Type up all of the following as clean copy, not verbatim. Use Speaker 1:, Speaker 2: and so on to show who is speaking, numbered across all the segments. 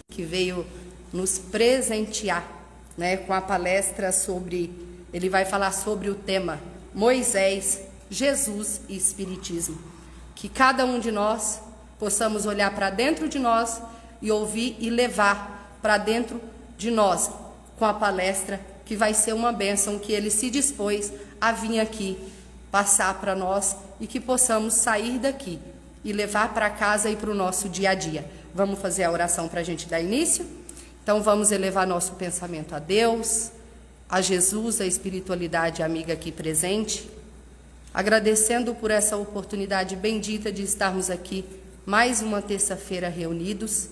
Speaker 1: que veio nos presentear, né, com a palestra sobre, ele vai falar sobre o tema Moisés, Jesus e Espiritismo. Que cada um de nós possamos olhar para dentro de nós e ouvir e levar para dentro de nós com a palestra, que vai ser uma bênção que ele se dispôs a vir aqui passar para nós e que possamos sair daqui e levar para casa e para o nosso dia a dia. Vamos fazer a oração para a gente dar início? Então vamos elevar nosso pensamento a Deus, a Jesus, a espiritualidade amiga aqui presente, agradecendo por essa oportunidade bendita de estarmos aqui mais uma terça-feira reunidos,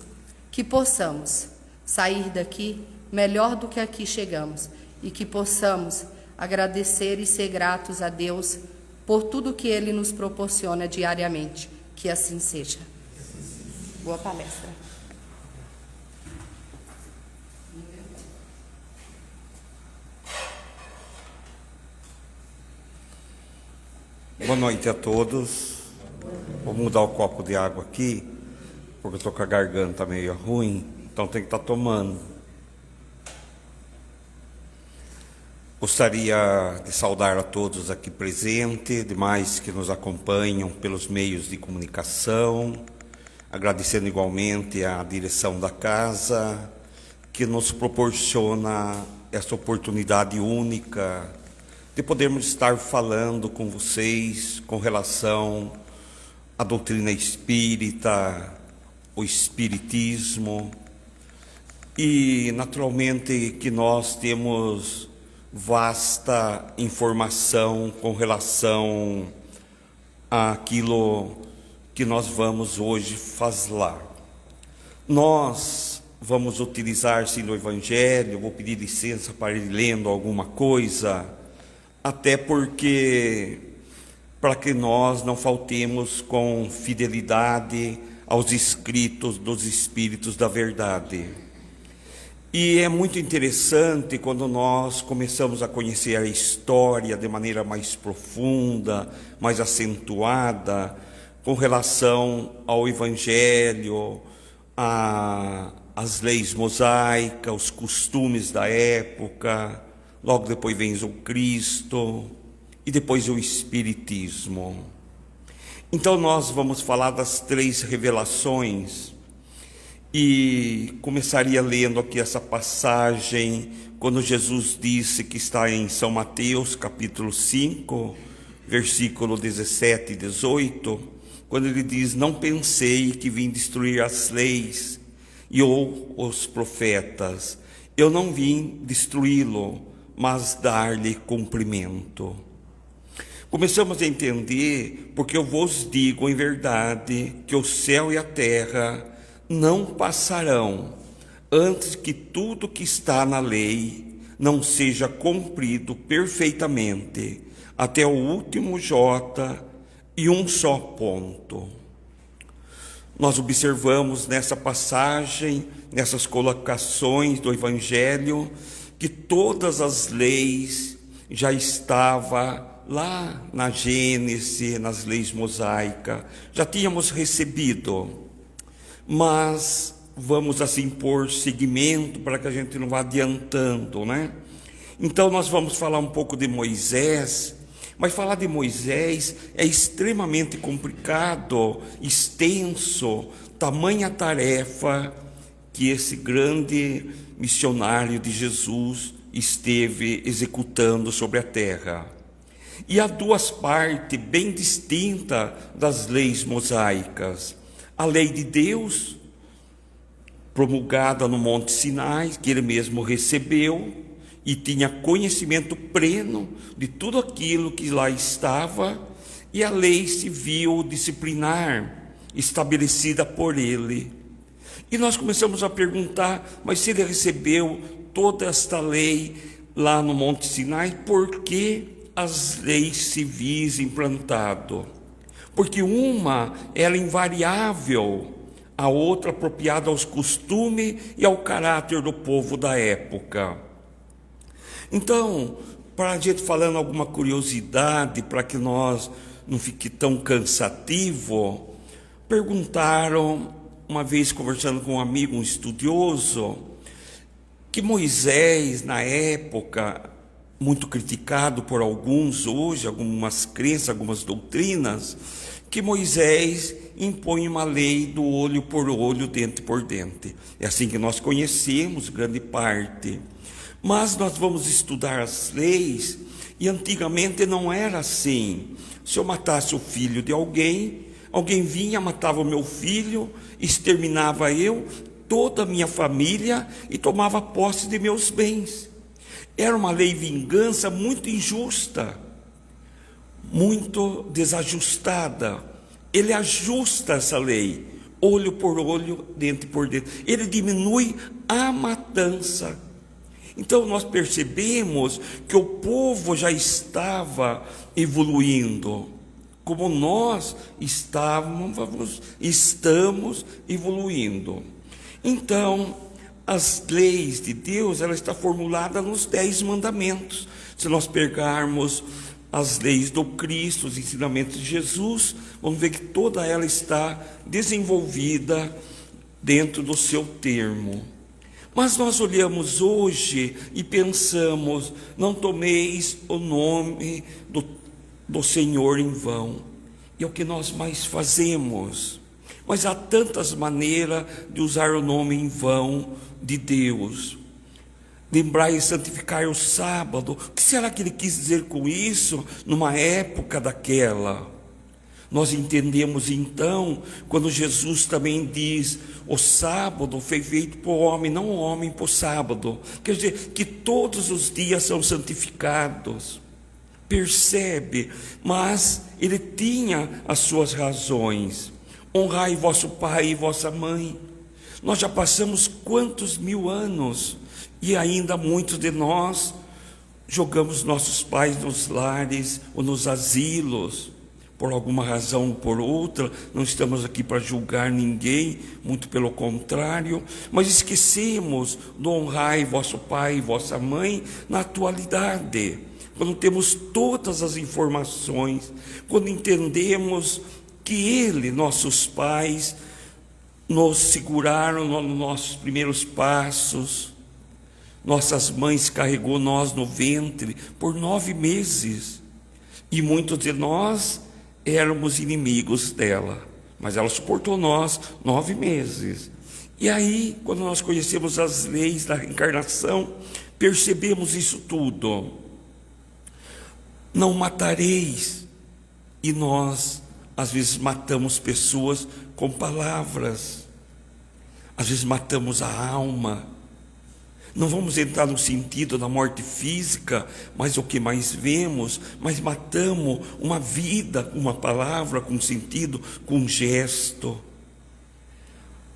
Speaker 1: que possamos sair daqui melhor do que aqui chegamos e que possamos agradecer e ser gratos a Deus por tudo que Ele nos proporciona diariamente. Que assim seja. Boa palestra.
Speaker 2: Boa noite a todos. Vou mudar o copo de água aqui, porque eu estou com a garganta meio ruim, então tem que estar tomando. Gostaria de saudar a todos aqui presentes, demais que nos acompanham pelos meios de comunicação, agradecendo igualmente à direção da casa, que nos proporciona essa oportunidade única de podermos estar falando com vocês com relação à doutrina espírita, o espiritismo, e naturalmente que nós temos vasta informação com relação àquilo que nós vamos hoje falar. Nós vamos utilizar, sim, do Evangelho. Vou pedir licença para ir lendo alguma coisa, até porque, para que nós não faltemos com fidelidade aos escritos dos Espíritos da Verdade. E é muito interessante quando nós começamos a conhecer a história de maneira mais profunda, mais acentuada, com relação ao Evangelho, às leis mosaicas, os costumes da época. Logo depois vem o Cristo e depois o Espiritismo. Então nós vamos falar das 3 revelações. E começaria lendo aqui essa passagem, quando Jesus disse, que está em São Mateus, capítulo 5, versículo 17 e 18, quando ele diz: não pensei que vim destruir as leis ou os profetas. Eu não vim destruí-lo, mas dar-lhe cumprimento. Começamos a entender, porque eu vos digo em verdade que o céu e a terra não passarão antes que tudo que está na lei não seja cumprido perfeitamente, até o último jota e um só ponto. Nós observamos nessa passagem, nessas colocações do Evangelho, que todas as leis já estavam lá na Gênesis, nas leis mosaicas, já tínhamos recebido. Mas vamos assim pôr seguimento para que a gente não vá adiantando, né? Então nós vamos falar um pouco de Moisés, mas falar de Moisés é extremamente complicado, extenso, tamanha tarefa que esse grande missionário de Jesus esteve executando sobre a terra. E há 2 partes bem distintas das leis mosaicas. A lei de Deus, promulgada no Monte Sinai, que ele mesmo recebeu, e tinha conhecimento pleno de tudo aquilo que lá estava, e a lei civil disciplinar, estabelecida por ele. E nós começamos a perguntar, mas se ele recebeu toda esta lei lá no Monte Sinai, por que as leis civis implantadas? Porque uma era invariável, a outra apropriada aos costumes e ao caráter do povo da época. Então, para a gente falando alguma curiosidade, para que nós não fique tão cansativo, perguntaram uma vez conversando com um amigo, um estudioso, que Moisés, na época, muito criticado por alguns hoje, algumas crenças, algumas doutrinas, que Moisés impõe uma lei do olho por olho, dente por dente. É assim que nós conhecemos, grande parte. Mas nós vamos estudar as leis, e antigamente não era assim. Se eu matasse o filho de alguém, alguém vinha, matava o meu filho, exterminava eu, toda a minha família, e tomava posse de meus bens. Era uma lei vingança muito injusta, muito desajustada. Ele ajusta essa lei, olho por olho, dente por dente. Ele diminui a matança. Então nós percebemos que o povo já estava evoluindo, como nós estamos evoluindo. Então, as leis de Deus, ela está formulada nos 10 mandamentos. Se nós pegarmos as leis do Cristo, os ensinamentos de Jesus, vamos ver que toda ela está desenvolvida dentro do seu termo. Mas nós olhamos hoje e pensamos: não tomeis o nome do Senhor em vão. E é o que nós mais fazemos. Mas há tantas maneiras de usar o nome em vão de Deus. Lembrar e santificar o sábado. O que será que ele quis dizer com isso numa época daquela? Nós entendemos então, quando Jesus também diz: o sábado foi feito para o homem, não o homem para o sábado. Quer dizer, que todos os dias são santificados. Percebe? Mas ele tinha as suas razões. Honrai vosso pai e vossa mãe. Nós já passamos quantos 1000 anos, e ainda muitos de nós jogamos nossos pais nos lares ou nos asilos, por alguma razão ou por outra. Não estamos aqui para julgar ninguém, muito pelo contrário, mas esquecemos do honrai vosso pai e vossa mãe na atualidade, quando temos todas as informações, quando entendemos que nossos pais, nos seguraram nos nossos primeiros passos, nossas mães carregou nós no ventre por 9 meses, e muitos de nós éramos inimigos dela, mas ela suportou nós 9 meses. E aí, quando nós conhecemos as leis da reencarnação, percebemos isso tudo. Não matareis, e nós às vezes matamos pessoas com palavras, às vezes matamos a alma. Não vamos entrar no sentido da morte física, mas o que mais vemos, mas matamos uma vida com uma palavra, com sentido, com um gesto.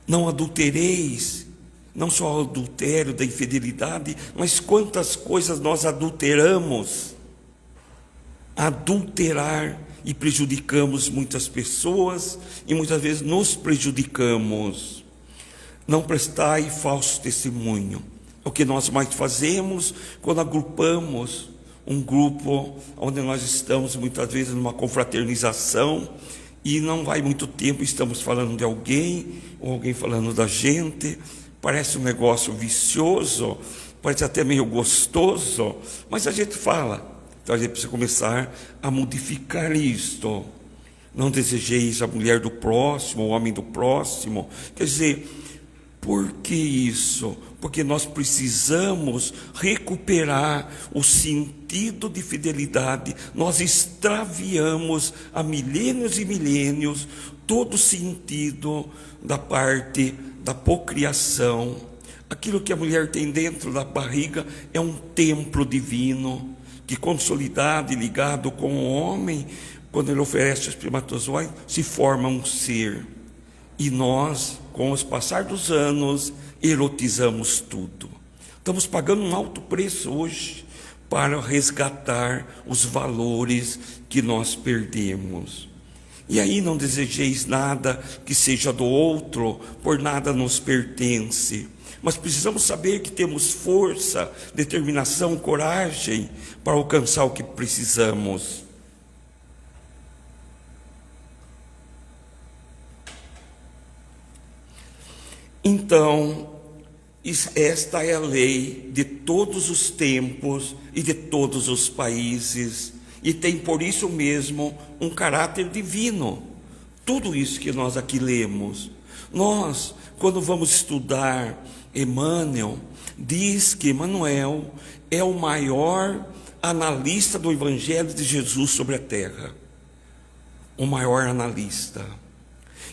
Speaker 2: Não adultereis, não só o adultério da infidelidade, mas quantas coisas nós adulteramos. Adulterar, e prejudicamos muitas pessoas, e muitas vezes nos prejudicamos. Não prestai falso testemunho. É o que nós mais fazemos quando agrupamos um grupo onde nós estamos muitas vezes numa confraternização, e não vai muito tempo, estamos falando de alguém, ou alguém falando da gente. Parece um negócio vicioso, parece até meio gostoso, mas a gente fala. Então a gente precisa começar a modificar isto. Não desejeis a mulher do próximo, o homem do próximo. Quer dizer, por que isso? Porque nós precisamos recuperar o sentido de fidelidade. Nós extraviamos há milênios e milênios todo o sentido da parte da procriação. Aquilo que a mulher tem dentro da barriga é um templo divino, que consolidado e ligado com o homem, quando ele oferece os espermatozoides, se forma um ser. E nós, com o passar dos anos, erotizamos tudo. Estamos pagando um alto preço hoje para resgatar os valores que nós perdemos. E aí não desejeis nada que seja do outro, por nada nos pertence. Mas precisamos saber que temos força, determinação, coragem para alcançar o que precisamos. Então, esta é a lei de todos os tempos e de todos os países, e tem por isso mesmo um caráter divino. Tudo isso que nós aqui lemos, nós, quando vamos estudar Emmanuel, diz que Emmanuel é o maior analista do Evangelho de Jesus sobre a terra, o maior analista.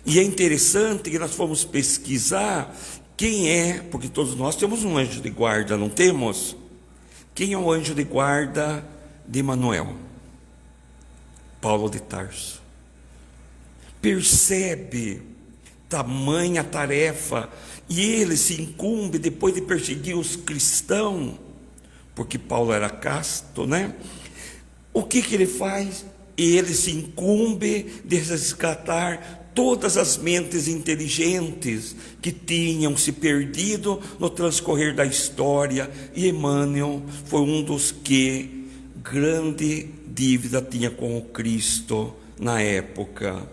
Speaker 2: E é interessante que nós fomos pesquisar quem é, porque todos nós temos um anjo de guarda, não temos? Quem é o anjo de guarda de Emmanuel? Paulo de Tarso. Percebe tamanha tarefa, e ele se incumbe, depois de perseguir os cristãos, porque Paulo era casto, né? O que ele faz? Ele se incumbe de resgatar todas as mentes inteligentes que tinham se perdido no transcorrer da história, e Emmanuel foi um dos que grande dívida tinha com o Cristo na época.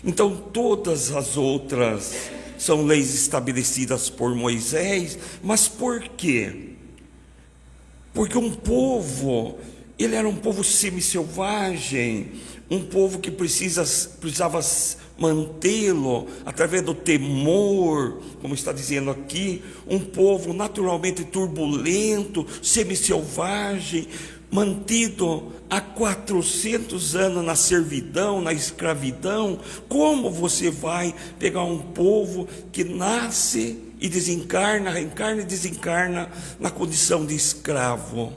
Speaker 2: Então todas as outras são leis estabelecidas por Moisés, mas por quê? Porque um povo, ele era um povo semi-selvagem, um povo que precisava mantê-lo através do temor, como está dizendo aqui, um povo naturalmente turbulento, semi-selvagem, mantido há 400 anos na servidão, na escravidão. Como você vai pegar um povo que nasce e desencarna, reencarna e desencarna na condição de escravo?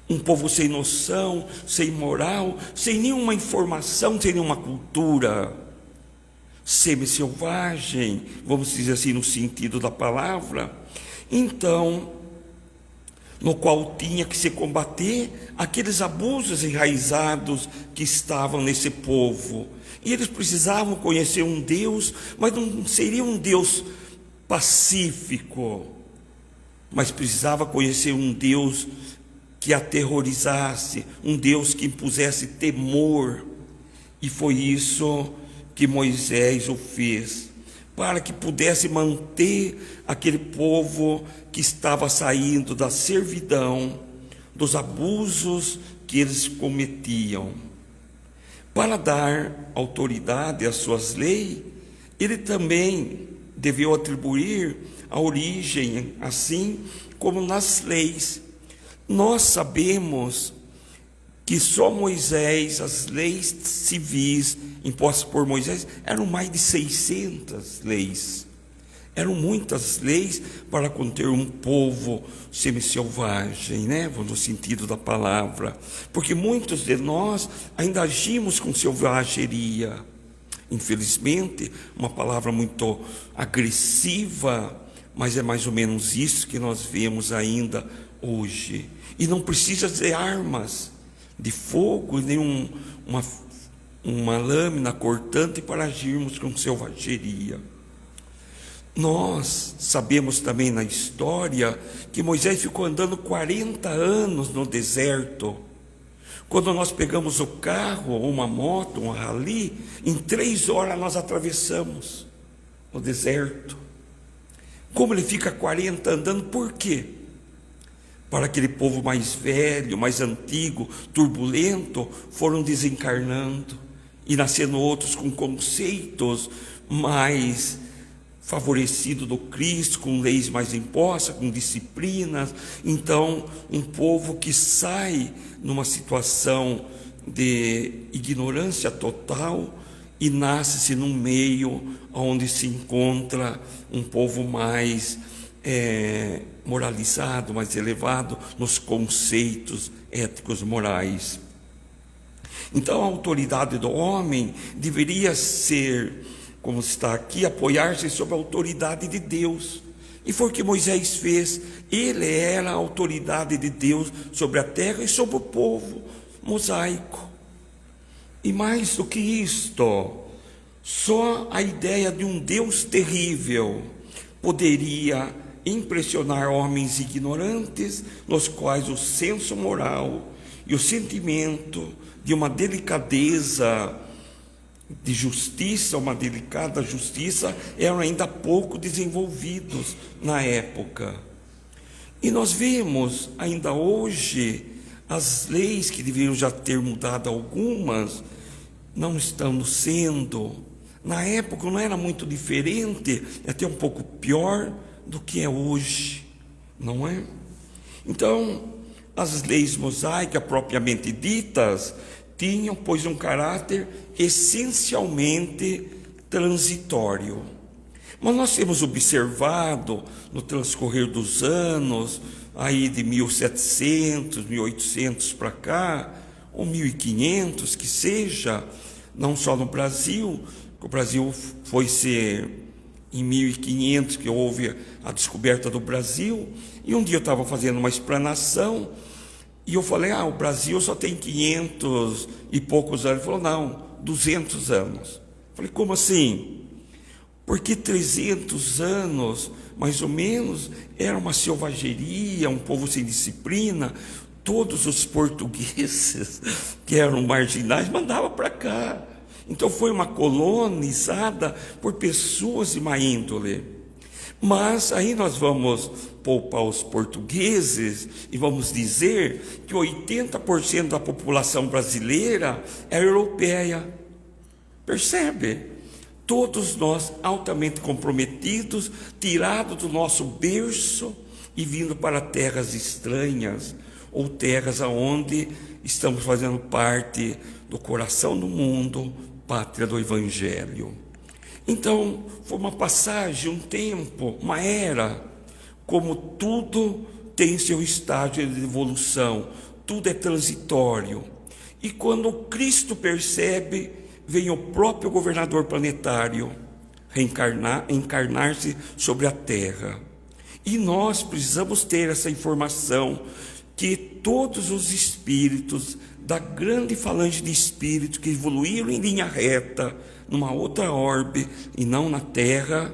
Speaker 2: Um povo sem noção, sem moral, sem nenhuma informação, sem nenhuma cultura, semi-selvagem, vamos dizer assim, no sentido da palavra. Então, no qual tinha que se combater aqueles abusos enraizados que estavam nesse povo. E eles precisavam conhecer um Deus, mas não seria um Deus pacífico, mas precisava conhecer um Deus que aterrorizasse, um Deus que impusesse temor. E foi isso que Moisés o fez, para que pudesse manter aquele povo que estava saindo da servidão, dos abusos que eles cometiam. Para dar autoridade às suas leis, ele também deveu atribuir a origem, assim como nas leis. Nós sabemos que só Moisés, as leis civis impostas por Moisés, eram mais de 600 leis. Eram muitas leis para conter um povo semi-selvagem, né? No sentido da palavra. Porque muitos de nós ainda agimos com selvageria. Infelizmente, uma palavra muito agressiva, mas é mais ou menos isso que nós vemos ainda hoje. E não precisa de armas de fogo, nem uma lâmina cortante para agirmos com selvageria. Nós sabemos também na história que Moisés ficou andando 40 anos no deserto. Quando nós pegamos o carro, ou uma moto, um rally, em 3 horas nós atravessamos o deserto. Como ele fica 40 andando, por quê? Para aquele povo mais velho, mais antigo, turbulento, foram desencarnando e nascendo outros com conceitos mais favorecidos do Cristo, com leis mais impostas, com disciplinas. Então, um povo que sai numa situação de ignorância total e nasce-se num meio onde se encontra um povo mais moralizado, mais elevado nos conceitos éticos morais. Então a autoridade do homem deveria ser, como está aqui, apoiar-se sobre a autoridade de Deus. E foi o que Moisés fez. Ele era a autoridade de Deus sobre a terra e sobre o povo mosaico. E mais do que isto, só a ideia de um Deus terrível poderia impressionar homens ignorantes, nos quais o senso moral e o sentimento de uma delicadeza de justiça, uma delicada justiça, eram ainda pouco desenvolvidos na época. E nós vemos ainda hoje as leis que deveriam já ter mudado algumas, não estão sendo. Na época não era muito diferente, é até um pouco pior do que é hoje, não é? Então, as leis mosaicas propriamente ditas tinham, pois, um caráter essencialmente transitório. Mas nós temos observado no transcorrer dos anos, aí de 1700, 1800 para cá, ou 1500 que seja, não só no Brasil, o Brasil foi ser em 1500 que houve a descoberta do Brasil, e um dia eu estava fazendo uma explanação, e eu falei, o Brasil só tem 500 e poucos anos. Ele falou, não, 200 anos. Eu falei, como assim? Porque 300 anos, mais ou menos, era uma selvageria, um povo sem disciplina. Todos os portugueses que eram marginais mandavam para cá. Então foi uma colonizada por pessoas de má índole. Mas aí nós vamos poupar os portugueses e vamos dizer que 80% da população brasileira é europeia. Percebe? Todos nós altamente comprometidos, tirados do nosso berço e vindo para terras estranhas, ou terras aonde estamos fazendo parte do coração do mundo, pátria do Evangelho. Então, foi uma passagem, um tempo, uma era, como tudo tem seu estágio de evolução, tudo é transitório. E quando Cristo percebe, vem o próprio governador planetário encarnar-se sobre a Terra. E nós precisamos ter essa informação, que todos os espíritos da grande falange de espíritos que evoluíram em linha reta, numa outra orbe e não na Terra,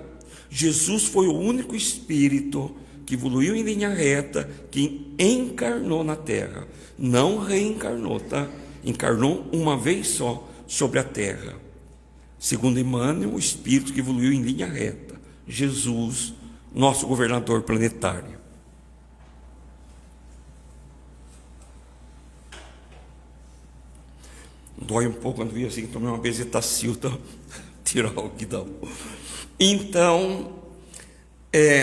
Speaker 2: Jesus foi o único espírito que evoluiu em linha reta, que encarnou na Terra, não reencarnou, tá? Encarnou uma vez só sobre a Terra. Segundo Emmanuel, o espírito que evoluiu em linha reta, Jesus, nosso governador planetário. Dói um pouco quando vi assim, tomei uma bezetacil, então, tirar o que dá. Então,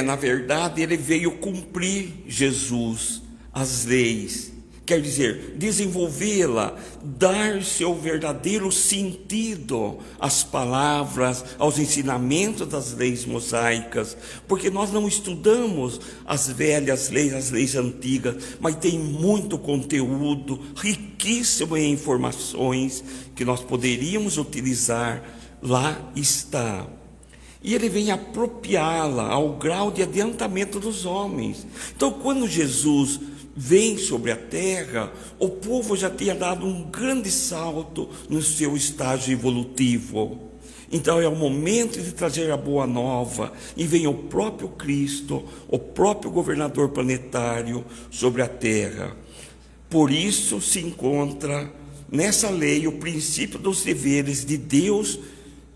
Speaker 2: na verdade, ele veio cumprir, Jesus, as leis. Quer dizer, desenvolvê-la, dar seu verdadeiro sentido às palavras, aos ensinamentos das leis mosaicas, porque nós não estudamos as velhas leis, as leis antigas, mas tem muito conteúdo, riquíssimo em informações que nós poderíamos utilizar, lá está. E ele vem apropriá-la ao grau de adiantamento dos homens. Então, quando Jesus vem sobre a terra, o povo já tinha dado um grande salto no seu estágio evolutivo. Então é o momento de trazer a boa nova, e vem o próprio Cristo, o próprio governador planetário sobre a terra. Por isso se encontra nessa lei o princípio dos deveres de Deus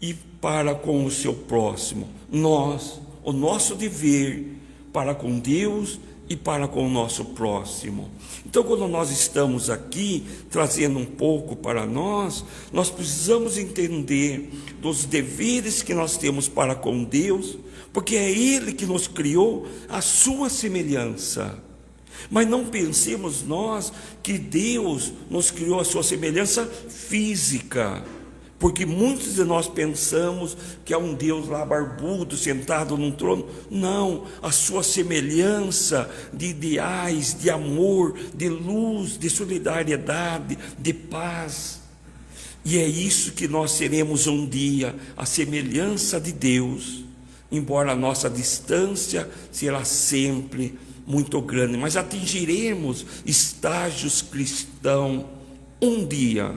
Speaker 2: e para com o seu próximo. Nós, o nosso dever para com Deus e para com o nosso próximo. Então, quando nós estamos aqui trazendo um pouco para nós precisamos entender dos deveres que nós temos para com Deus, porque é Ele que nos criou à sua semelhança. Mas não pensemos nós que Deus nos criou à sua semelhança física, porque muitos de nós pensamos que é um Deus lá barbudo, sentado num trono. Não, a sua semelhança de ideais, de amor, de luz, de solidariedade, de paz. E é isso que nós seremos um dia, a semelhança de Deus, embora a nossa distância será sempre muito grande, mas atingiremos estágios cristãos um dia,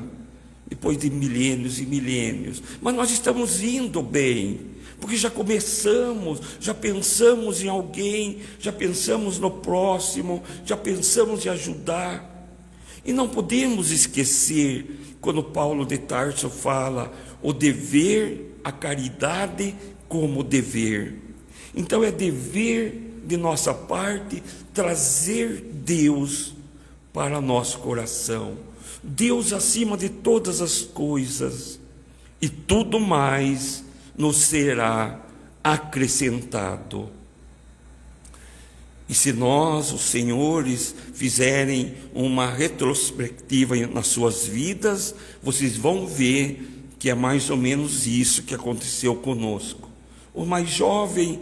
Speaker 2: depois de milênios e milênios. Mas nós estamos indo bem, porque já começamos, já pensamos em alguém, já pensamos no próximo, já pensamos em ajudar. E não podemos esquecer, quando Paulo de Tarso fala,
Speaker 3: o dever, a caridade como dever. Então é dever de nossa parte trazer Deus para nosso coração, Deus acima de todas as coisas, e tudo mais nos será acrescentado. E se nós, os senhores, fizerem uma retrospectiva nas suas vidas, vocês vão ver que é mais ou menos isso que aconteceu conosco. O mais jovem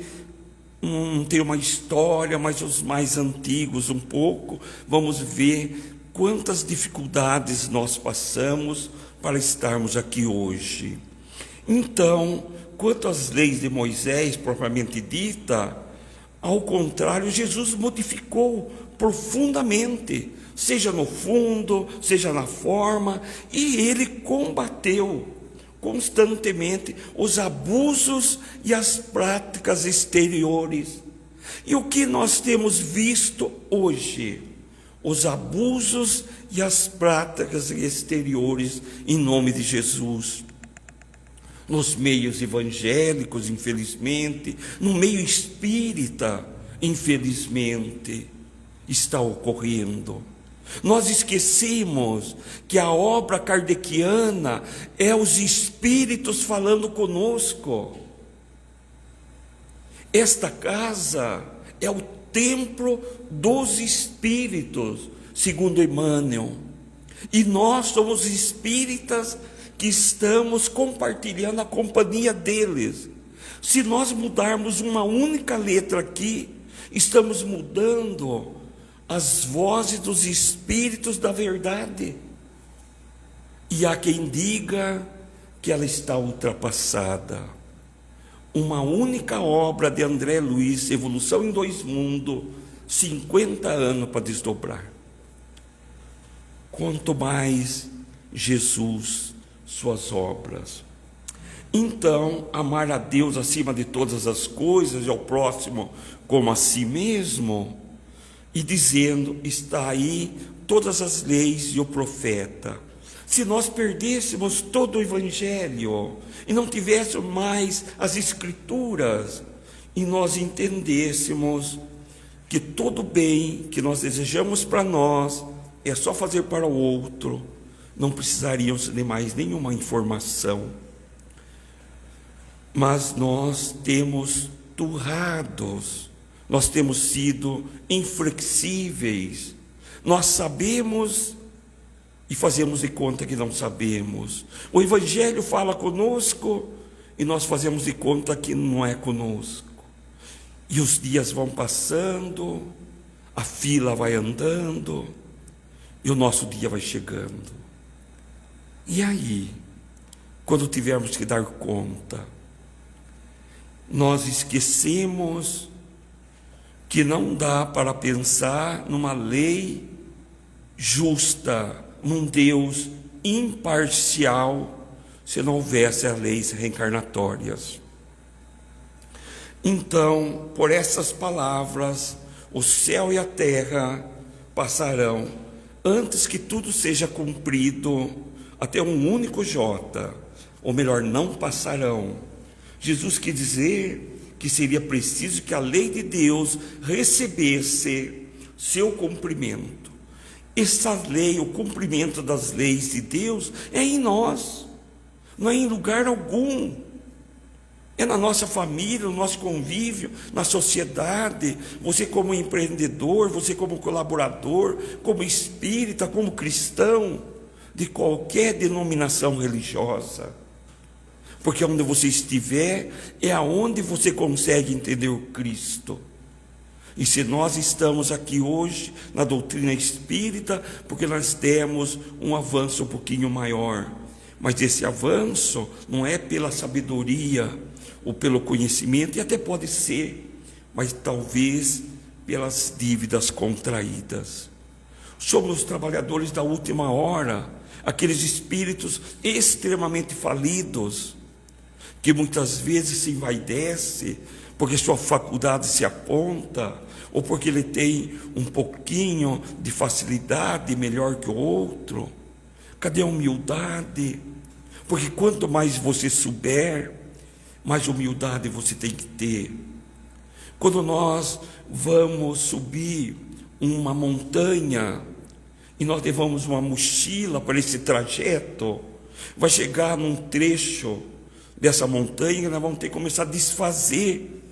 Speaker 3: não tem uma história, mas os mais antigos um pouco, vamos ver quantas dificuldades nós passamos para estarmos aqui hoje. Então, quanto às leis de Moisés, propriamente dita, ao contrário, Jesus modificou profundamente, seja no fundo, seja na forma, e ele combateu constantemente os abusos e as práticas exteriores. E o que nós temos visto hoje? Os abusos e as práticas exteriores em nome de Jesus. Nos meios evangélicos, infelizmente, no meio espírita, infelizmente, está ocorrendo. Nós esquecemos que a obra kardeciana é os espíritos falando conosco. Esta casa é o templo dos espíritos, segundo Emmanuel. E nós somos espíritas que estamos compartilhando a companhia deles. Se nós mudarmos uma única letra aqui, estamos mudando as vozes dos espíritos da verdade. E há quem diga que ela está ultrapassada. Uma única obra de André Luiz, Evolução em Dois Mundos, 50 anos para desdobrar. Quanto mais Jesus, suas obras. Então, amar a Deus acima de todas as coisas e ao próximo como a si mesmo, e dizendo, está aí todas as leis e o profeta. Se nós perdêssemos todo o Evangelho e não tivéssemos mais as Escrituras, e nós entendêssemos que todo bem que nós desejamos para nós é só fazer para o outro, não precisaríamos de mais nenhuma informação. Mas nós temos turrados, nós temos sido inflexíveis, nós sabemos e fazemos de conta que não sabemos. O Evangelho fala conosco e nós fazemos de conta que não é conosco. E os dias vão passando, a fila vai andando e o nosso dia vai chegando. E aí, quando tivermos que dar conta, nós esquecemos que não dá para pensar numa lei justa, num Deus imparcial, se não houvesse as leis reencarnatórias. Então, por essas palavras, o céu e a terra passarão, antes que tudo seja cumprido, até um único J, ou melhor, não passarão. Jesus quis dizer que seria preciso que a lei de Deus recebesse seu cumprimento. Essa lei, o cumprimento das leis de Deus é em nós, não é em lugar algum. É na nossa família, no nosso convívio, na sociedade. Você como empreendedor, você como colaborador, como espírita, como cristão, de qualquer denominação religiosa. Porque onde você estiver, é aonde você consegue entender o Cristo. E se nós estamos aqui hoje, na doutrina espírita, porque nós temos um avanço um pouquinho maior. Mas esse avanço não é pela sabedoria, ou pelo conhecimento, e até pode ser, mas talvez pelas dívidas contraídas. Somos os trabalhadores da última hora, aqueles espíritos extremamente falidos, que muitas vezes se envaidece, porque sua faculdade se aponta, ou porque ele tem um pouquinho de facilidade melhor que o outro. Cadê a humildade? Porque quanto mais você souber, mais humildade você tem que ter. Quando nós vamos subir uma montanha e nós levamos uma mochila para esse trajeto, vai chegar num trecho dessa montanha e nós vamos ter que começar a desfazer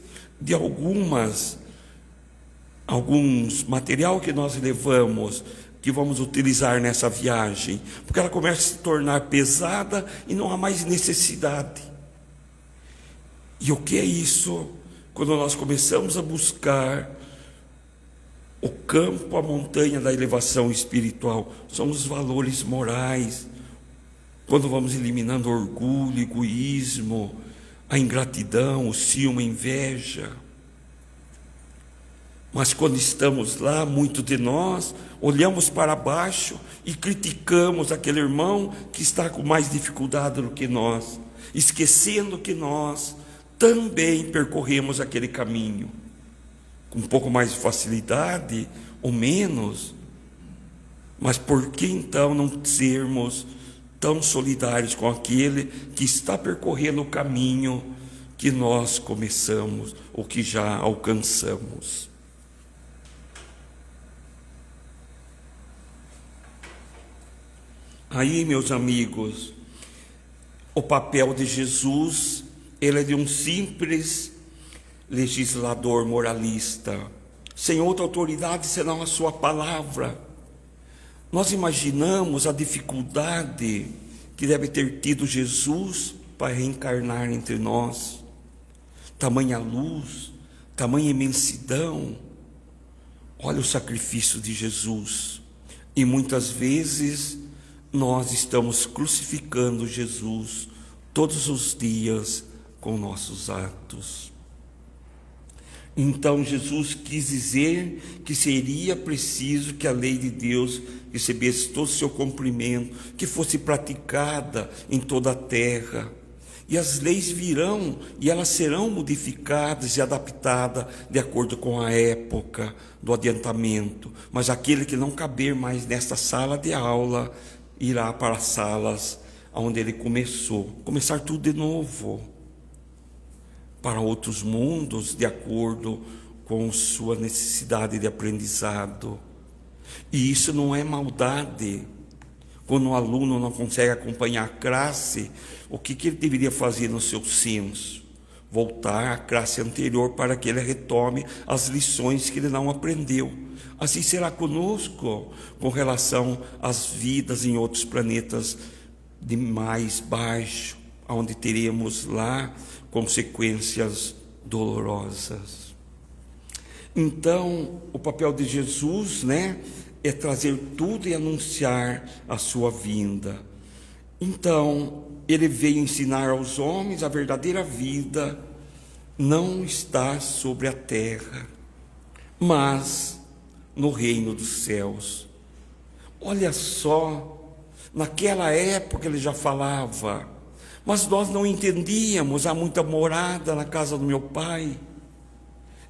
Speaker 3: de alguns material que nós levamos, que vamos utilizar nessa viagem, porque ela começa a se tornar pesada e não há mais necessidade. E o que é isso? Quando nós começamos a buscar o campo, a montanha da elevação espiritual, são os valores morais. Quando vamos eliminando o orgulho, o egoísmo, a ingratidão, o ciúme, a inveja. Mas quando estamos lá, muitos de nós olhamos para baixo e criticamos aquele irmão que está com mais dificuldade do que nós, esquecendo que nós também percorremos aquele caminho com um pouco mais de facilidade ou menos. Mas por que então não sermos tão solidários com aquele que está percorrendo o caminho que nós começamos ou que já alcançamos? Aí, meus amigos, o papel de Jesus, ele é de um simples legislador moralista, sem outra autoridade senão a sua palavra. Nós imaginamos a dificuldade que deve ter tido Jesus para reencarnar entre nós. Tamanha luz, tamanha imensidão. Olha o sacrifício de Jesus. E muitas vezes nós estamos crucificando Jesus todos os dias com nossos atos. Então Jesus quis dizer que seria preciso que a lei de Deus recebesse todo o seu cumprimento, que fosse praticada em toda a terra. E as leis virão e elas serão modificadas e adaptadas de acordo com a época do adiantamento. Mas aquele que não caber mais nesta sala de aula irá para as salas onde ele começar tudo de novo, para outros mundos, de acordo com sua necessidade de aprendizado. E isso não é maldade. Quando o aluno não consegue acompanhar a classe, o que ele deveria fazer no seu senso? Voltar à classe anterior para que ele retome as lições que ele não aprendeu. Assim será conosco com relação às vidas em outros planetas de mais baixo, onde teremos lá consequências dolorosas. Então, o papel de Jesus, é trazer tudo e anunciar a sua vinda. Então, ele veio ensinar aos homens a verdadeira vida não está sobre a terra, mas no reino dos céus. Olha só, naquela época ele já falava, mas nós não entendíamos. Há muita morada na casa do meu pai.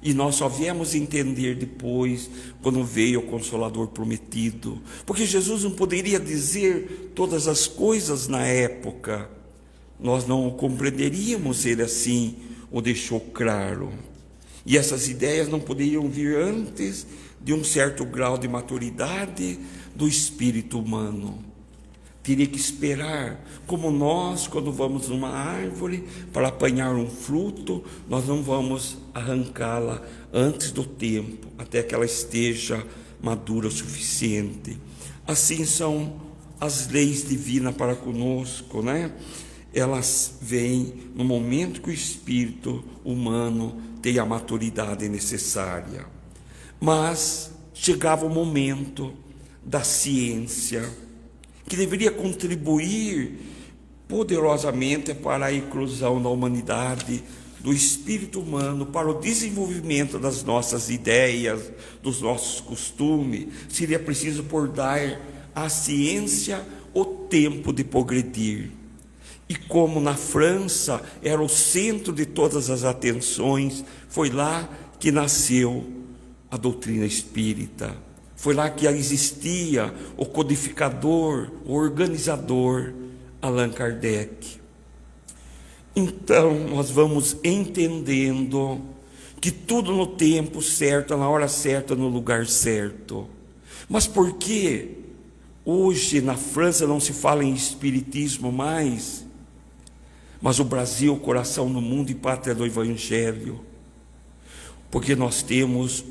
Speaker 3: E nós só viemos entender depois, quando veio o Consolador prometido. Porque Jesus não poderia dizer todas as coisas na época. Nós não compreenderíamos ele assim, o deixou claro. E essas ideias não poderiam vir antes de um certo grau de maturidade do espírito humano. Teria que esperar, como nós, quando vamos numa árvore para apanhar um fruto, nós não vamos arrancá-la antes do tempo, até que ela esteja madura o suficiente. Assim são as leis divinas para conosco, Elas vêm no momento que o espírito humano tem a maturidade necessária. Mas chegava o momento da ciência, que deveria contribuir poderosamente para a inclusão da humanidade, do espírito humano, para o desenvolvimento das nossas ideias, dos nossos costumes. Seria preciso dar à ciência o tempo de progredir. E como na França era o centro de todas as atenções, foi lá que nasceu a doutrina espírita. Foi lá que existia o codificador, o organizador, Allan Kardec. Então, nós vamos entendendo que tudo no tempo certo, na hora certa, no lugar certo. Mas por que hoje na França não se fala em espiritismo mais? Mas o Brasil, coração do mundo e pátria do Evangelho. Porque nós temos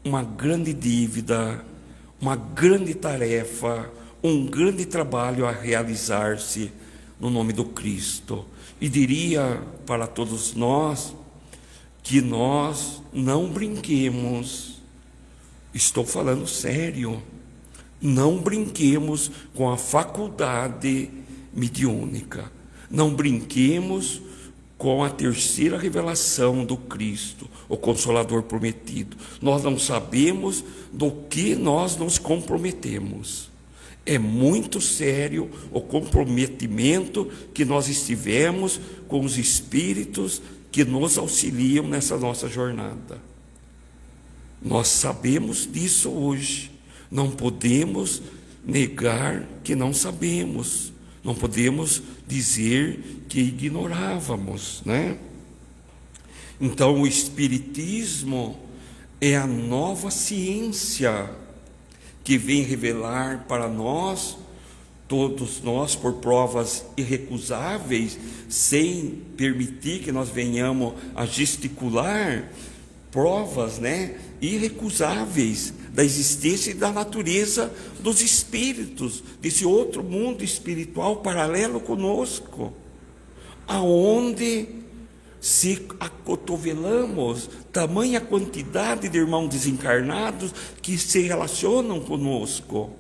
Speaker 3: uma grande dívida, uma grande tarefa, um grande trabalho a realizar-se no nome do Cristo. E diria para todos nós que nós não brinquemos, estou falando sério, não brinquemos com a faculdade mediúnica, não brinquemos com a terceira revelação do Cristo, o Consolador prometido. Nós não sabemos do que nós nos comprometemos. É muito sério o comprometimento que nós estivemos com os espíritos que nos auxiliam nessa nossa jornada. Nós sabemos disso hoje. Não podemos negar que não sabemos. Não podemos dizer que ignorávamos, né? Então, o Espiritismo é a nova ciência que vem revelar para nós, todos nós, por provas irrecusáveis, sem permitir que nós venhamos a gesticular, provas, né, irrecusáveis da existência e da natureza dos espíritos, desse outro mundo espiritual paralelo conosco, aonde se acotovelamos tamanha quantidade de irmãos desencarnados que se relacionam conosco,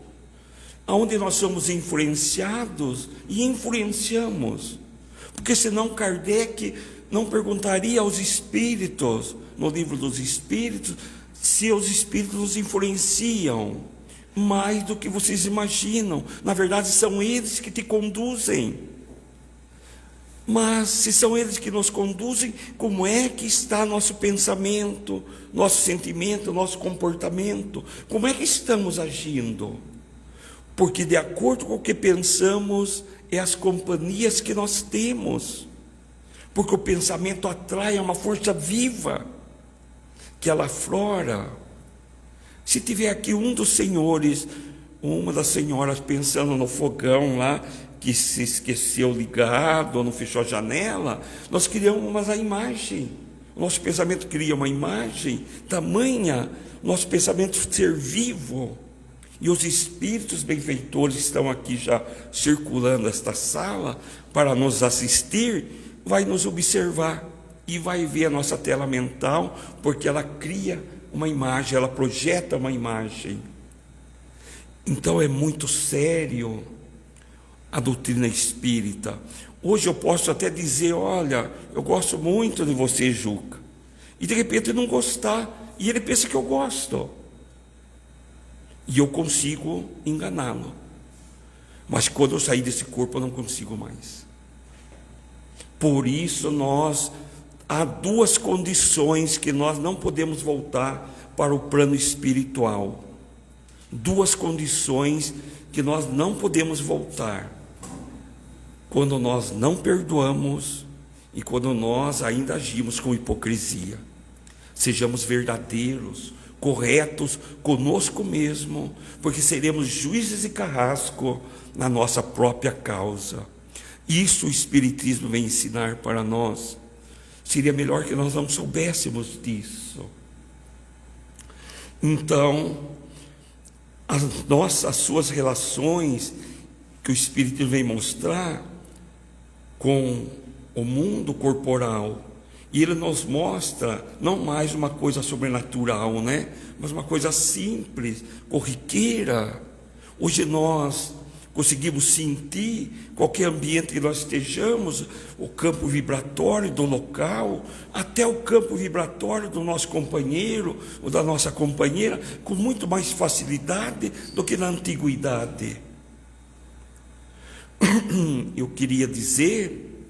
Speaker 3: aonde nós somos influenciados e influenciamos, porque senão Kardec não perguntaria aos espíritos, no livro dos espíritos, se os espíritos nos influenciam mais do que vocês imaginam. Na verdade, são eles que te conduzem. Mas se são eles que nos conduzem, como é que está nosso pensamento, nosso sentimento, nosso comportamento? Como é que estamos agindo? Porque de acordo com o que pensamos, é as companhias que nós temos. Porque o pensamento atrai uma força viva, que ela aflora. Se tiver aqui um dos senhores, uma das senhoras pensando no fogão lá, que se esqueceu ligado, ou não fechou a janela, nós criamos a imagem. O nosso pensamento cria uma imagem, tamanha, nosso pensamento ser vivo. E os espíritos benfeitores estão aqui já circulando esta sala para nos assistir, vai nos observar e vai ver a nossa tela mental, porque ela cria uma imagem, ela projeta uma imagem. Então é muito sério a doutrina espírita. Hoje eu posso até dizer, olha, eu gosto muito de você, Juca, e de repente não gostar, e ele pensa que eu gosto, e eu consigo enganá-lo, mas quando eu sair desse corpo eu não consigo mais. Por isso há duas condições que nós não podemos voltar para o plano espiritual, duas condições que nós não podemos voltar: quando nós não perdoamos e quando nós ainda agimos com hipocrisia. Sejamos verdadeiros, corretos conosco mesmo, porque seremos juízes e carrasco na nossa própria causa. Isso o Espiritismo vem ensinar para nós. Seria melhor que nós não soubéssemos disso. Então, as suas relações que o Espiritismo vem mostrar com o mundo corporal, e ele nos mostra não mais uma coisa sobrenatural, né? Mas uma coisa simples, corriqueira. Hoje nós conseguimos sentir, qualquer ambiente que nós estejamos, o campo vibratório do local, até o campo vibratório do nosso companheiro ou da nossa companheira, com muito mais facilidade do que na antiguidade. Eu queria dizer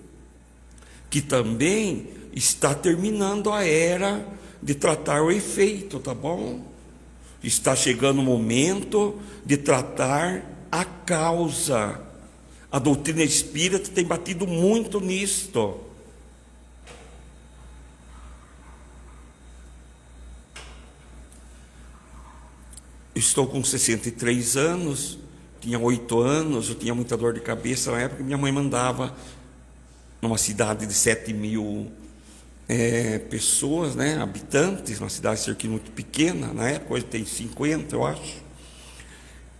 Speaker 3: que também está terminando a era de tratar o efeito, tá bom? Está chegando o momento de tratar a causa, A doutrina espírita tem batido muito nisto. Eu estou com 63 anos, tinha 8 anos, eu tinha muita dor de cabeça na época, minha mãe mandava numa cidade de 7.000 pessoas, né, habitantes, uma cidade cerca muito pequena, na época, hoje tem 50, eu acho.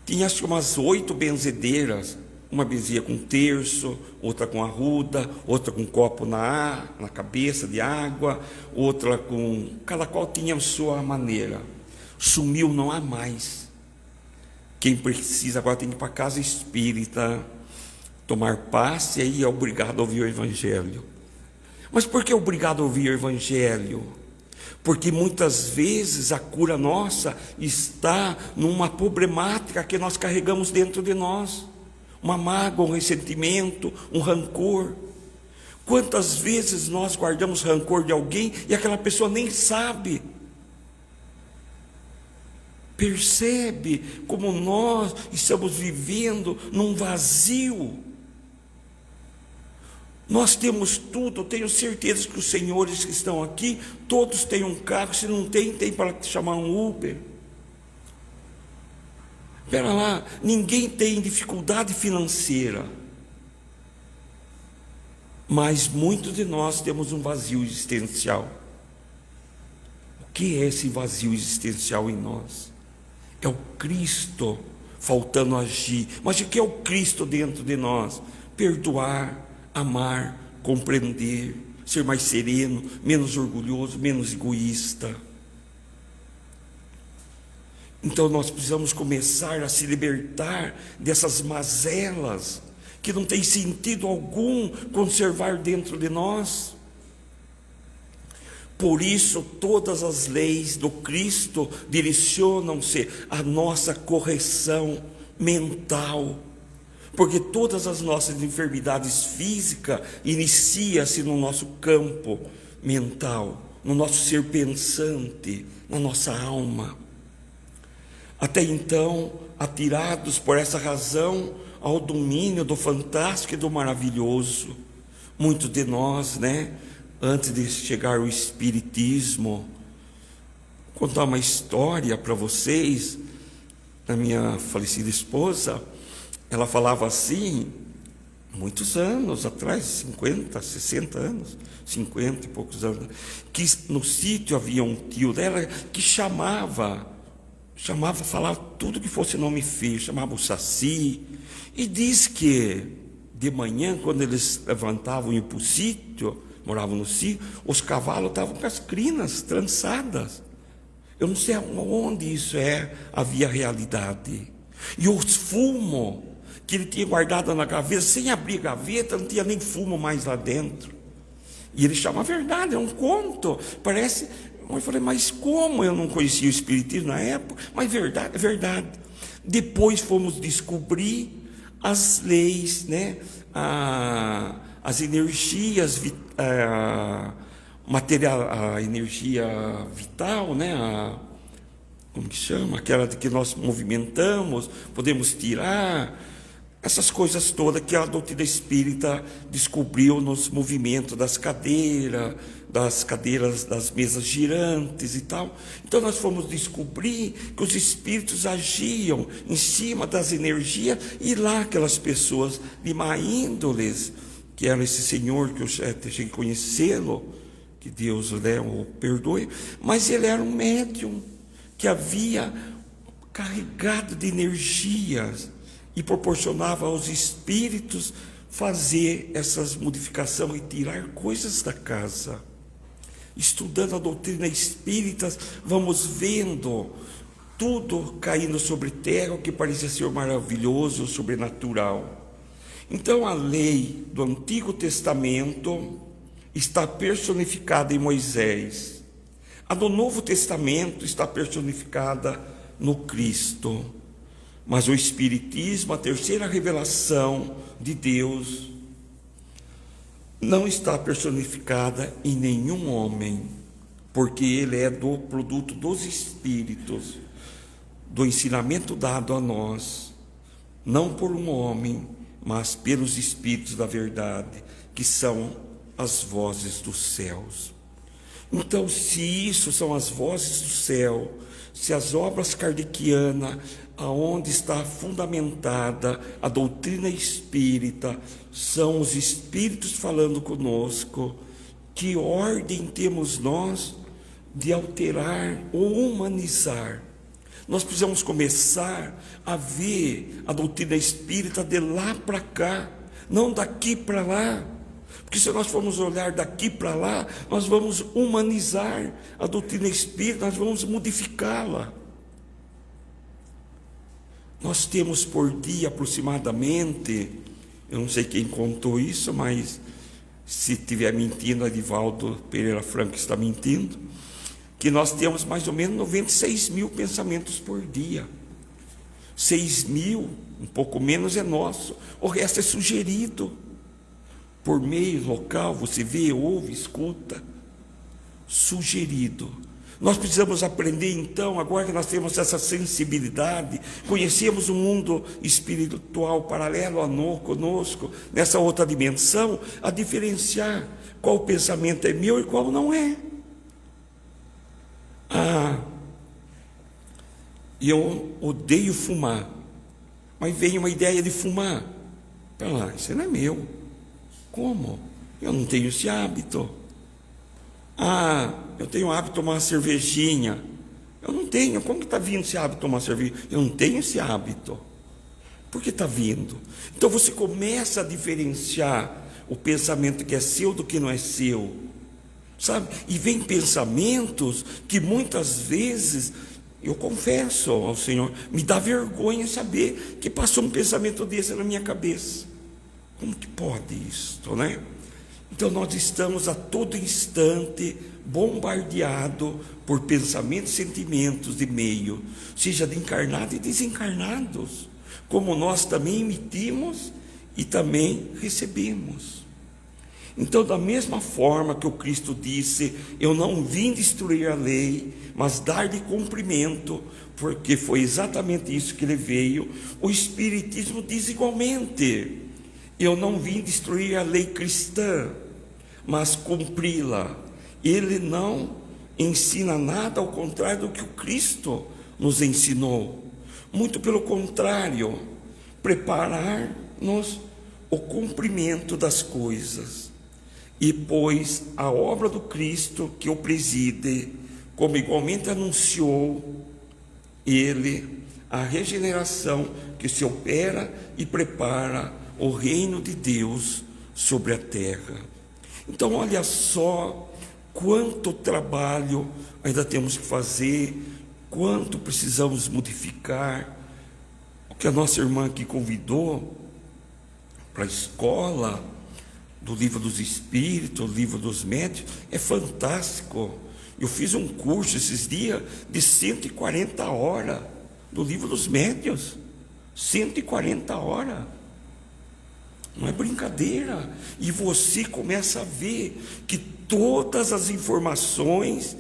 Speaker 3: Tinha acho que umas 8 benzedeiras, uma benzia com terço, outra com arruda, outra com copo na cabeça de água, outra com... Cada qual tinha a sua maneira. Sumiu, não há mais. Quem precisa agora tem que ir para a casa espírita, tomar passe, e aí é obrigado a ouvir o Evangelho. Mas por que é obrigado a ouvir o Evangelho? Porque muitas vezes a cura nossa está numa problemática que nós carregamos dentro de nós. Uma mágoa, um ressentimento, um rancor. Quantas vezes nós guardamos rancor de alguém e aquela pessoa nem sabe? Percebe como nós estamos vivendo num vazio. Nós temos tudo, eu tenho certeza que os senhores que estão aqui, todos têm um carro, se não tem, tem para chamar um Uber. Espera lá, ninguém tem dificuldade financeira, mas muitos de nós temos um vazio existencial. O que é esse vazio existencial em nós? É o Cristo faltando agir. Mas o que é o Cristo dentro de nós? Perdoar, amar, compreender, ser mais sereno, menos orgulhoso, menos egoísta. Então nós precisamos começar a se libertar dessas mazelas que não tem sentido algum conservar dentro de nós. Por isso todas as leis do Cristo direcionam-se à nossa correção mental, porque todas as nossas enfermidades físicas iniciam-se no nosso campo mental, no nosso ser pensante, na nossa alma. Até então, atirados por essa razão ao domínio do fantástico e do maravilhoso, muitos de nós, antes de chegar ao Espiritismo, vou contar uma história para vocês. A minha falecida esposa, ela falava assim, muitos anos atrás, 50, 60 anos, 50 e poucos anos, que no sítio havia um tio dela que chamava, falava tudo que fosse nome feio, chamava o Saci, e diz que de manhã, quando eles levantavam e iam para o sítio, moravam no sítio, os cavalos estavam com as crinas trançadas. Eu não sei onde isso havia realidade. E os fumos que ele tinha guardado na gaveta, sem abrir a gaveta, não tinha nem fumo mais lá dentro. E ele chama a verdade, é um conto. Parece... Eu falei, mas como? Eu não conhecia o Espiritismo na época, mas é verdade. Depois fomos descobrir as leis, as energias, a energia vital, como que chama? Aquela que nós movimentamos, podemos tirar, essas coisas todas que a doutrina espírita descobriu nos movimentos das cadeiras, das mesas girantes e tal. Então nós fomos descobrir que os espíritos agiam em cima das energias, e lá aquelas pessoas de má índoles, que era esse senhor que eu cheguei a conhecê-lo, que Deus o perdoe, mas ele era um médium que havia carregado de energias e proporcionava aos espíritos fazer essas modificações e tirar coisas da casa. Estudando a doutrina espírita, vamos vendo tudo caindo sobre terra, o que parecia ser maravilhoso, sobrenatural. Então a lei do Antigo Testamento está personificada em Moisés. A do Novo Testamento está personificada no Cristo. Mas o Espiritismo, a terceira revelação de Deus, não está personificada em nenhum homem, porque ele é do produto dos Espíritos, do ensinamento dado a nós, não por um homem, mas pelos Espíritos da verdade, que são as vozes dos céus. Então, se isso são as vozes do céu, se as obras kardecianas, aonde está fundamentada a doutrina espírita, são os Espíritos falando conosco, que ordem temos nós de alterar ou humanizar? Nós precisamos começar a ver a doutrina espírita de lá para cá, não daqui para lá. Porque se nós formos olhar daqui para lá, nós vamos humanizar a doutrina espírita, nós vamos modificá-la. Nós temos por dia aproximadamente, eu não sei quem contou isso, mas se estiver mentindo, Edivaldo Pereira Franco está mentindo, que nós temos mais ou menos 96 mil pensamentos por dia. 6 mil, um pouco menos, é nosso, o resto é sugerido. Por meio local, você vê, ouve, escuta, sugerido. Nós precisamos aprender então, agora que nós temos essa sensibilidade, conhecemos um mundo espiritual paralelo conosco, nessa outra dimensão, a diferenciar qual pensamento é meu e qual não é. Eu odeio fumar, mas vem uma ideia de fumar. Para lá, isso não é meu. Como? Eu não tenho esse hábito. Eu tenho o hábito de tomar uma cervejinha. Eu não tenho. Como que está vindo esse hábito de tomar cerveja? Eu não tenho esse hábito. Por que está vindo? Então você começa a diferenciar o pensamento que é seu do que não é seu. Sabe? E vem pensamentos que muitas vezes, eu confesso ao Senhor, me dá vergonha saber que passou um pensamento desse na minha cabeça. Como que pode isso, né? Então nós estamos a todo instante bombardeados por pensamentos e sentimentos de meio, seja de encarnados e desencarnados, como nós também emitimos e também recebemos. Então, da mesma forma que o Cristo disse, eu não vim destruir a lei, mas dar-lhe cumprimento, porque foi exatamente isso que ele veio, o Espiritismo diz igualmente, eu não vim destruir a lei cristã, mas cumpri-la. Ele não ensina nada ao contrário do que o Cristo nos ensinou, muito pelo contrário, preparar-nos o cumprimento das coisas. E pois a obra do Cristo que o preside, como igualmente anunciou ele, a regeneração que se opera e prepara o reino de Deus sobre a terra. Então olha só quanto trabalho ainda temos que fazer, quanto precisamos modificar. O que a nossa irmã aqui convidou para a escola do Livro dos Espíritos, do Livro dos Médiuns, é fantástico. Eu fiz um curso esses dias de 140 horas do Livro dos Médiuns. 140 horas. Não é brincadeira. E você começa a ver que todas as informações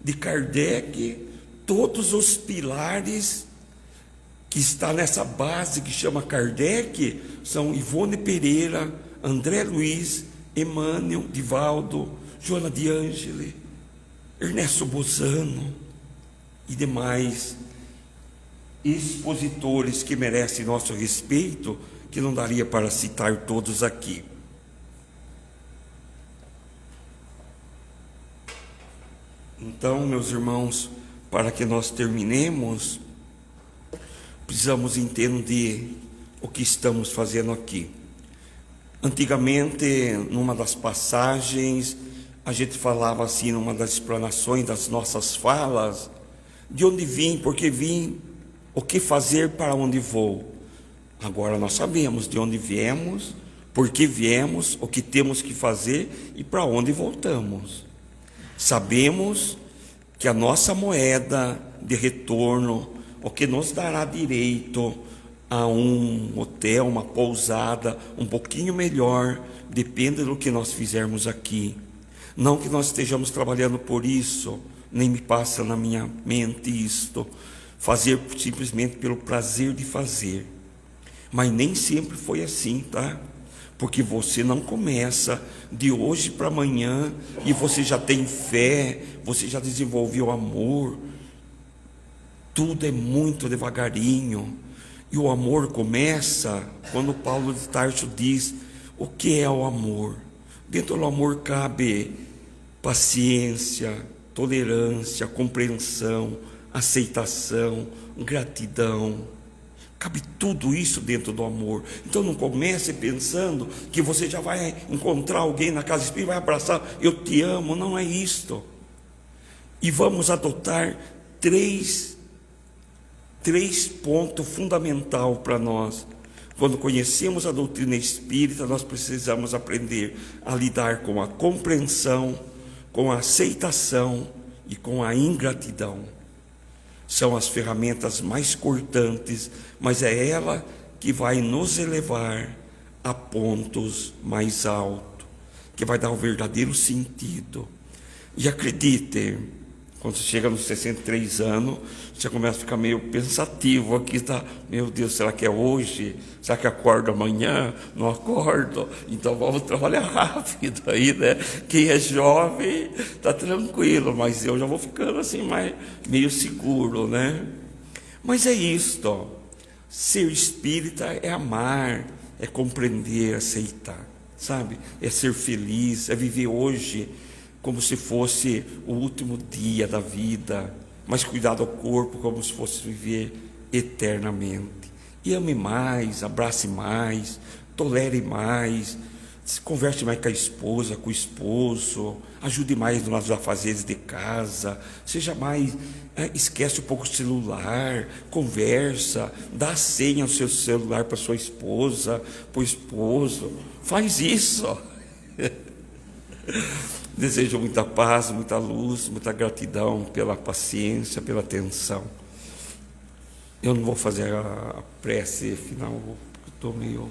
Speaker 3: de Kardec, todos os pilares que está nessa base que chama Kardec, são Ivone Pereira, André Luiz, Emmanuel, Divaldo, Joana de Ângeli, Ernesto Bozano e demais expositores que merecem nosso respeito, que não daria para citar todos aqui. Então, meus irmãos, para que nós terminemos, precisamos entender o que estamos fazendo aqui. Antigamente, numa das passagens, a gente falava assim, numa das explanações das nossas falas, de onde vim, por que vim, o que fazer, para onde vou. Agora nós sabemos de onde viemos, por que viemos, o que temos que fazer e para onde voltamos. Sabemos que a nossa moeda de retorno, o que nos dará direito a um hotel, uma pousada um pouquinho melhor, depende do que nós fizermos aqui. Não que nós estejamos trabalhando por isso, nem me passa na minha mente isto, fazer simplesmente pelo prazer de fazer. Mas nem sempre foi assim, tá? Porque você não começa de hoje para amanhã e você já tem fé, você já desenvolveu amor. Tudo é muito devagarinho. E o amor começa quando Paulo de Tarso diz: o que é o amor? Dentro do amor cabe paciência, tolerância, compreensão, aceitação, gratidão. Cabe tudo isso dentro do amor. Então não comece pensando que você já vai encontrar alguém na casa espírita e vai abraçar: eu te amo. Não é isto. E vamos adotar três pontos fundamentais para nós. Quando conhecemos a doutrina espírita, nós precisamos aprender a lidar com a compreensão, com a aceitação e com a ingratidão. São as ferramentas mais cortantes, mas é ela que vai nos elevar a pontos mais altos, que vai dar o verdadeiro sentido. E acredite, quando você chega nos 63 anos, você começa a ficar meio pensativo aqui, tá? Meu Deus, será que é hoje? Será que acordo amanhã? Não acordo? Então vamos trabalhar rápido aí, né? Quem é jovem está tranquilo, mas eu já vou ficando assim, meio seguro, né? Mas é isto, ó. Ser espírita é amar, é compreender, aceitar, sabe? É ser feliz, é viver hoje como se fosse o último dia da vida, mas cuidar do corpo como se fosse viver eternamente. E ame mais, abrace mais, tolere mais, se converse mais com a esposa, com o esposo, ajude mais nos afazeres de casa, seja mais, esquece um pouco o celular, conversa, dá a senha ao seu celular para sua esposa, para o esposo, faz isso. Desejo muita paz, muita luz, muita gratidão pela paciência, pela atenção. Eu não vou fazer a prece final, porque estou meio...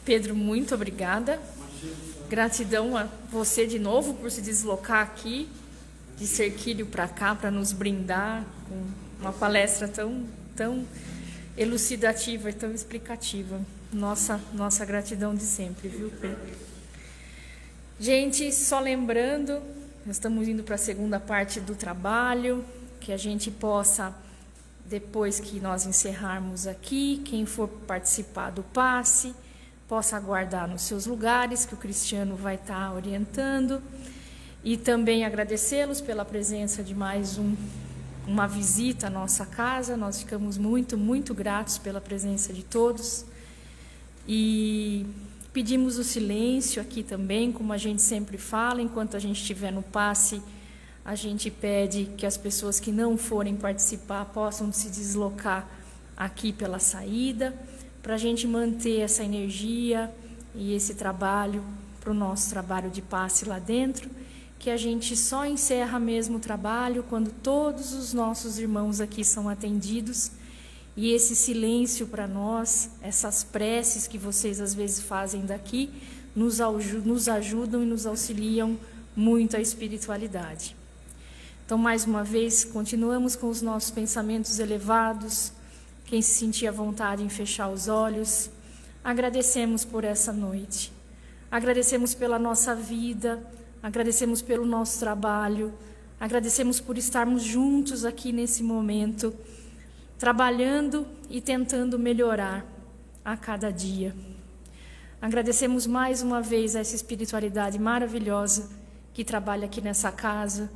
Speaker 4: Pedro, muito obrigada. Gratidão a você de novo por se deslocar aqui, de Serquilho para cá, para nos brindar com uma palestra tão elucidativa e tão explicativa. Nossa gratidão de sempre, viu, Pedro? Gente, só lembrando, nós estamos indo para a segunda parte do trabalho, que a gente possa, depois que nós encerrarmos aqui, quem for participar do passe, possa aguardar nos seus lugares, que o Cristiano vai estar orientando. E também agradecê-los pela presença de mais uma visita à nossa casa. Nós ficamos muito, muito gratos pela presença de todos. E pedimos o silêncio aqui também, como a gente sempre fala, enquanto a gente estiver no passe, a gente pede que as pessoas que não forem participar possam se deslocar aqui pela saída, para a gente manter essa energia e esse trabalho para o nosso trabalho de passe lá dentro, que a gente só encerra mesmo o trabalho quando todos os nossos irmãos aqui são atendidos. E esse silêncio para nós, essas preces que vocês às vezes fazem daqui, nos ajudam e nos auxiliam muito a espiritualidade. Então, mais uma vez, continuamos com os nossos pensamentos elevados. Quem se sentir à vontade em fechar os olhos, agradecemos por essa noite, agradecemos pela nossa vida, agradecemos pelo nosso trabalho, agradecemos por estarmos juntos aqui nesse momento, trabalhando e tentando melhorar a cada dia. Agradecemos mais uma vez a essa espiritualidade maravilhosa que trabalha aqui nessa casa,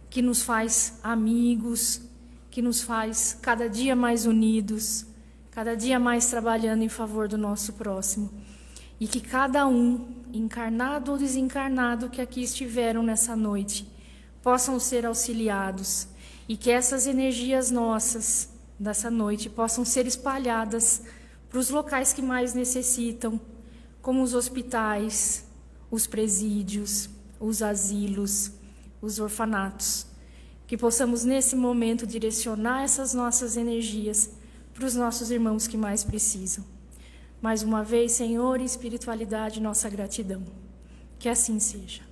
Speaker 4: que nos faz amigos, que nos faz cada dia mais unidos, cada dia mais trabalhando em favor do nosso próximo. E que cada um, encarnado ou desencarnado, que aqui estiveram nessa noite, possam ser auxiliados e que essas energias nossas dessa noite possam ser espalhadas para os locais que mais necessitam, como os hospitais, os presídios, os asilos, os orfanatos. Que possamos, nesse momento, direcionar essas nossas energias para os nossos irmãos que mais precisam. Mais uma vez, Senhor e espiritualidade, nossa gratidão. Que assim seja.